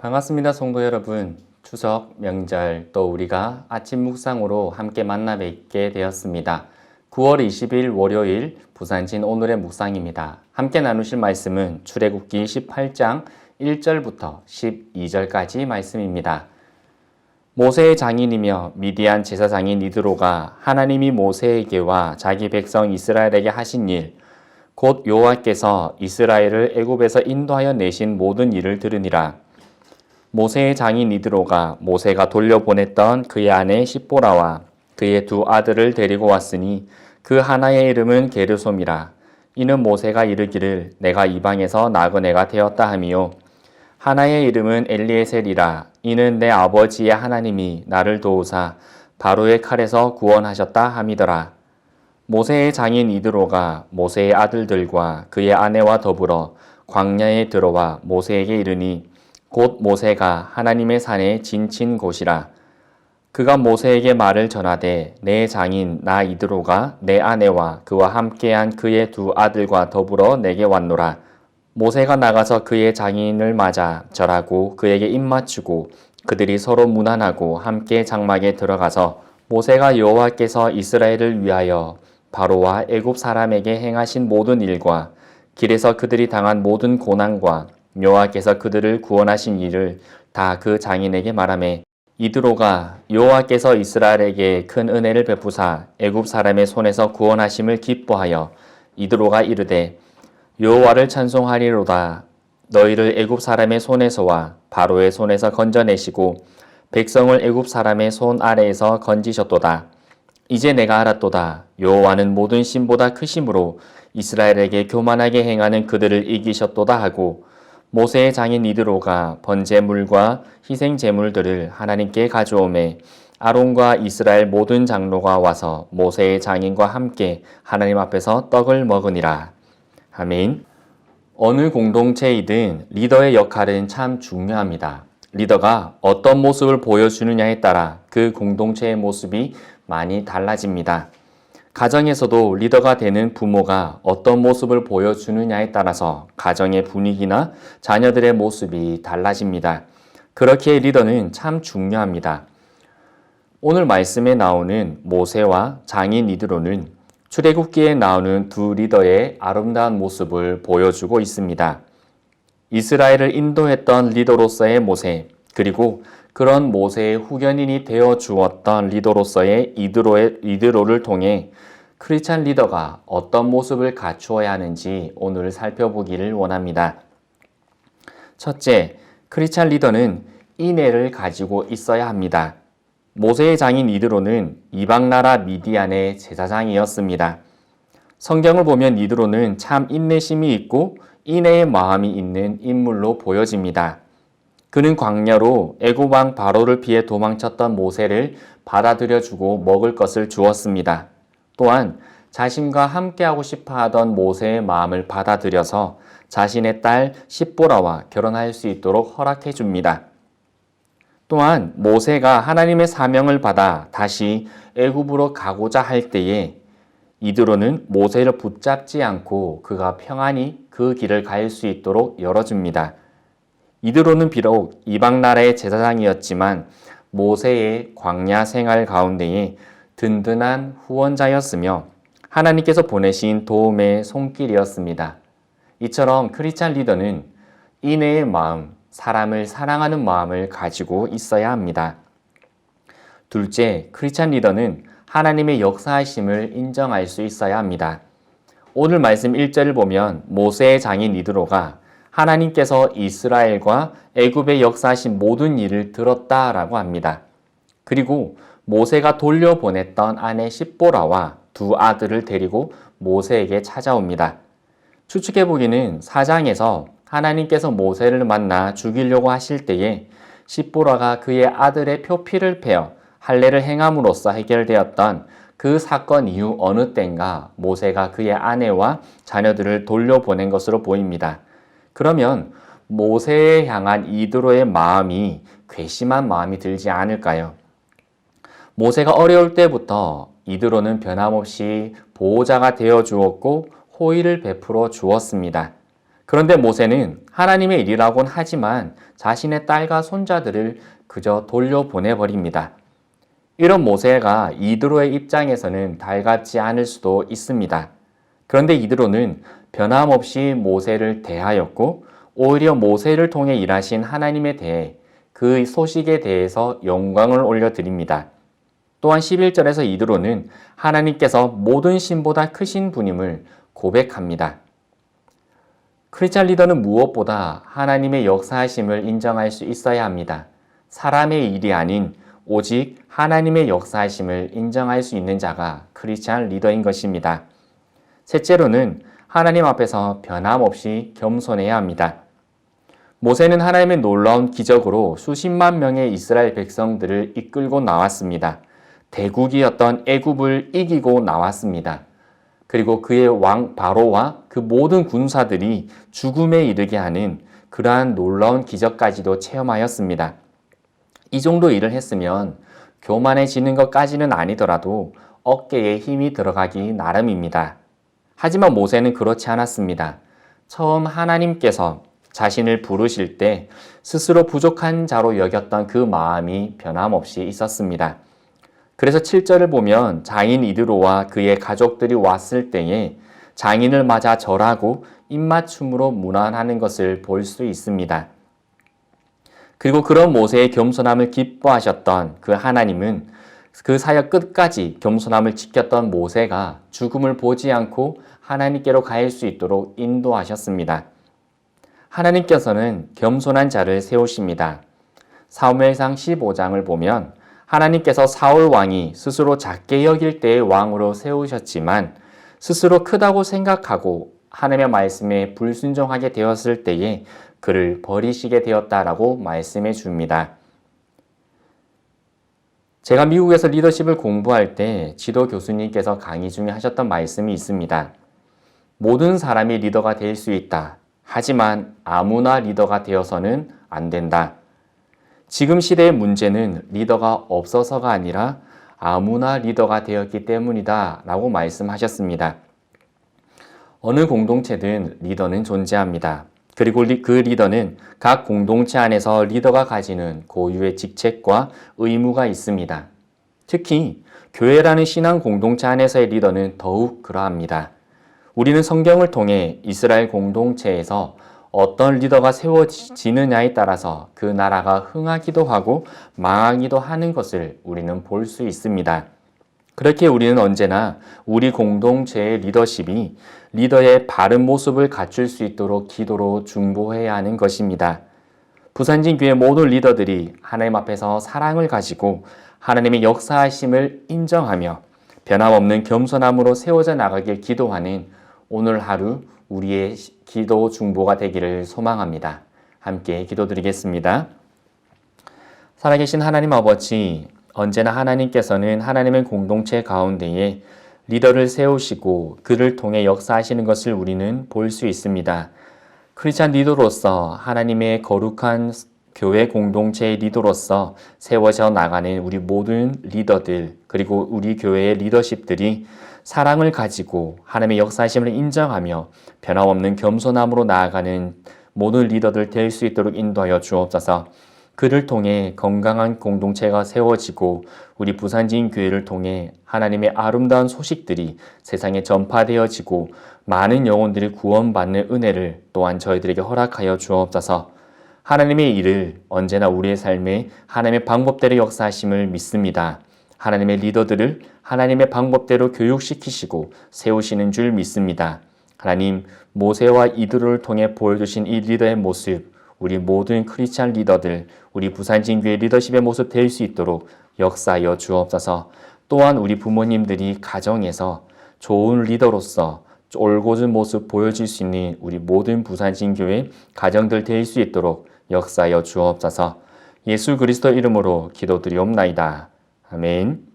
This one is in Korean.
반갑습니다, 성도 여러분. 추석, 명절, 또 우리가 아침 묵상으로 함께 만나 뵙게 되었습니다. 9월 20일 월요일 부산진 오늘의 묵상입니다. 함께 나누실 말씀은 출애굽기 18장 1절부터 12절까지 말씀입니다. 모세의 장인이며 미디안 제사장인 이드로가 하나님이 모세에게와 자기 백성 이스라엘에게 하신 일, 곧 여호와께서 이스라엘을 애굽에서 인도하여 내신 모든 일을 들으니라. 모세의 장인 이드로가 모세가 돌려보냈던 그의 아내 십보라와 그의 두 아들을 데리고 왔으니 그 하나의 이름은 게르솜이라. 이는 모세가 이르기를 내가 이방에서 나그네가 되었다 하미요. 하나의 이름은 엘리에셀이라. 이는 내 아버지의 하나님이 나를 도우사 바로의 칼에서 구원하셨다 함이더라. 모세의 장인 이드로가 모세의 아들들과 그의 아내와 더불어 광야에 들어와 모세에게 이르니 곧 모세가 하나님의 산에 진친 곳이라. 그가 모세에게 말을 전하되 내 장인 나 이드로가 내 아내와 그와 함께한 그의 두 아들과 더불어 내게 왔노라. 모세가 나가서 그의 장인을 맞아 절하고 그에게 입맞추고 그들이 서로 문안하고 함께 장막에 들어가서 모세가 여호와께서 이스라엘을 위하여 바로와 애굽 사람에게 행하신 모든 일과 길에서 그들이 당한 모든 고난과 여호와께서 그들을 구원하신 일을 다 그 장인에게 말하매 이드로가 여호와께서 이스라엘에게 큰 은혜를 베푸사 애굽 사람의 손에서 구원하심을 기뻐하여 이드로가 이르되 여호와를 찬송하리로다. 너희를 애굽 사람의 손에서와 바로의 손에서 건져내시고 백성을 애굽 사람의 손 아래에서 건지셨도다. 이제 내가 알았도다. 여호와는 모든 신보다 크심으로 이스라엘에게 교만하게 행하는 그들을 이기셨도다 하고 모세의 장인 이드로가 번제물과 희생제물들을 하나님께 가져오매 아론과 이스라엘 모든 장로가 와서 모세의 장인과 함께 하나님 앞에서 떡을 먹으니라. 아멘. 어느 공동체이든 리더의 역할은 참 중요합니다. 리더가 어떤 모습을 보여주느냐에 따라 그 공동체의 모습이 많이 달라집니다. 가정에서도 리더가 되는 부모가 어떤 모습을 보여주느냐에 따라서 가정의 분위기나 자녀들의 모습이 달라집니다. 그렇기에 리더는 참 중요합니다. 오늘 말씀에 나오는 모세와 장인 이드로는 출애굽기에 나오는 두 리더의 아름다운 모습을 보여주고 있습니다. 이스라엘을 인도했던 리더로서의 모세, 그리고 그런 모세의 후견인이 되어 주었던 리더로서의 이드로를 통해 크리스찬 리더가 어떤 모습을 갖추어야 하는지 오늘 살펴보기를 원합니다. 첫째, 크리스찬 리더는 인애를 가지고 있어야 합니다. 모세의 장인 이드로는 이방나라 미디안의 제사장이었습니다. 성경을 보면 이드로는 참 인내심이 있고 인애의 마음이 있는 인물로 보여집니다. 그는 광야로 애굽 왕 바로를 피해 도망쳤던 모세를 받아들여주고 먹을 것을 주었습니다. 또한 자신과 함께하고 싶어하던 모세의 마음을 받아들여서 자신의 딸 십보라와 결혼할 수 있도록 허락해 줍니다. 또한 모세가 하나님의 사명을 받아 다시 애굽으로 가고자 할 때에 이드로는 모세를 붙잡지 않고 그가 평안히 그 길을 갈 수 있도록 열어줍니다. 이드로는 비록 이방 나라의 제사장이었지만 모세의 광야 생활 가운데에 든든한 후원자였으며 하나님께서 보내신 도움의 손길이었습니다. 이처럼 크리스찬 리더는 인애의 마음, 사람을 사랑하는 마음을 가지고 있어야 합니다. 둘째, 크리스찬 리더는 하나님의 역사하심을 인정할 수 있어야 합니다. 오늘 말씀 1절을 보면 모세의 장인 이드로가 하나님께서 이스라엘과 애굽의 역사하신 모든 일을 들었다라고 합니다. 그리고 모세가 돌려보냈던 아내 십보라와 두 아들을 데리고 모세에게 찾아옵니다. 추측해보기는 4장에서 하나님께서 모세를 만나 죽이려고 하실 때에 십보라가 그의 아들의 표피를 베어 할례를 행함으로써 해결되었던 그 사건 이후 어느 때인가 모세가 그의 아내와 자녀들을 돌려보낸 것으로 보입니다. 그러면 모세에 향한 이드로의 마음이 괘씸한 마음이 들지 않을까요? 모세가 어려울 때부터 이드로는 변함없이 보호자가 되어 주었고 호의를 베풀어 주었습니다. 그런데 모세는 하나님의 일이라곤 하지만 자신의 딸과 손자들을 그저 돌려보내버립니다. 이런 모세가 이드로의 입장에서는 달갑지 않을 수도 있습니다. 그런데 이드로는 변함없이 모세를 대하였고 오히려 모세를 통해 일하신 하나님에 대해 그 소식에 대해서 영광을 올려드립니다. 또한 11절에서 이드로는 하나님께서 모든 신보다 크신 분임을 고백합니다. 크리스찬 리더는 무엇보다 하나님의 역사하심을 인정할 수 있어야 합니다. 사람의 일이 아닌 오직 하나님의 역사하심을 인정할 수 있는 자가 크리스찬 리더인 것입니다. 셋째로는 하나님 앞에서 변함없이 겸손해야 합니다. 모세는 하나님의 놀라운 기적으로 수십만 명의 이스라엘 백성들을 이끌고 나왔습니다. 대국이었던 애굽을 이기고 나왔습니다. 그리고 그의 왕 바로와 그 모든 군사들이 죽음에 이르게 하는 그러한 놀라운 기적까지도 체험하였습니다. 이 정도 일을 했으면 교만해지는 것까지는 아니더라도 어깨에 힘이 들어가기 나름입니다. 하지만 모세는 그렇지 않았습니다. 처음 하나님께서 자신을 부르실 때 스스로 부족한 자로 여겼던 그 마음이 변함없이 있었습니다. 그래서 7절을 보면 장인 이드로와 그의 가족들이 왔을 때에 장인을 맞아 절하고 입맞춤으로 문안하는 것을 볼 수 있습니다. 그리고 그런 모세의 겸손함을 기뻐하셨던 그 하나님은 그 사역 끝까지 겸손함을 지켰던 모세가 죽음을 보지 않고 하나님께로 갈 수 있도록 인도하셨습니다. 하나님께서는 겸손한 자를 세우십니다. 사무엘상 15장을 보면 하나님께서 사울 왕이 스스로 작게 여길 때의 왕으로 세우셨지만 스스로 크다고 생각하고 하나님의 말씀에 불순종하게 되었을 때에 그를 버리시게 되었다라고 말씀해 줍니다. 제가 미국에서 리더십을 공부할 때 지도 교수님께서 강의 중에 하셨던 말씀이 있습니다. 모든 사람이 리더가 될 수 있다. 하지만 아무나 리더가 되어서는 안 된다. 지금 시대의 문제는 리더가 없어서가 아니라 아무나 리더가 되었기 때문이다 라고 말씀하셨습니다. 어느 공동체든 리더는 존재합니다. 그리고 그 리더는 각 공동체 안에서 리더가 가지는 고유의 직책과 의무가 있습니다. 특히 교회라는 신앙 공동체 안에서의 리더는 더욱 그러합니다. 우리는 성경을 통해 이스라엘 공동체에서 어떤 리더가 세워지느냐에 따라서 그 나라가 흥하기도 하고 망하기도 하는 것을 우리는 볼 수 있습니다. 그렇게 우리는 언제나 우리 공동체의 리더십이 리더의 바른 모습을 갖출 수 있도록 기도로 중보해야 하는 것입니다. 부산진교회 모든 리더들이 하나님 앞에서 사랑을 가지고 하나님의 역사하심을 인정하며 변함없는 겸손함으로 세워져 나가길 기도하는 오늘 하루 우리의 기도 중보가 되기를 소망합니다. 함께 기도드리겠습니다. 살아계신 하나님 아버지, 언제나 하나님께서는 하나님의 공동체 가운데에 리더를 세우시고 그를 통해 역사하시는 것을 우리는 볼 수 있습니다. 크리스찬 리더로서 하나님의 거룩한 교회 공동체의 리더로서 세워져 나가는 우리 모든 리더들 그리고 우리 교회의 리더십들이 사랑을 가지고 하나님의 역사하심을 인정하며 변함없는 겸손함으로 나아가는 모든 리더들 될 수 있도록 인도하여 주옵소서. 그를 통해 건강한 공동체가 세워지고 우리 부산진 교회를 통해 하나님의 아름다운 소식들이 세상에 전파되어지고 많은 영혼들이 구원받는 은혜를 또한 저희들에게 허락하여 주옵소서. 하나님의 일을 언제나 우리의 삶에 하나님의 방법대로 역사하심을 믿습니다. 하나님의 리더들을 하나님의 방법대로 교육시키시고 세우시는 줄 믿습니다. 하나님, 모세와 이드로를 통해 보여주신 이 리더의 모습, 우리 모든 크리스찬 리더들, 우리 부산진교회 리더십의 모습 될 수 있도록 역사하여 주옵소서. 또한 우리 부모님들이 가정에서 좋은 리더로서 올곧은 모습 보여줄 수 있는 우리 모든 부산진교회 가정들 될 수 있도록 역사하여 주옵소서. 예수 그리스도 이름으로 기도드리옵나이다. 아멘.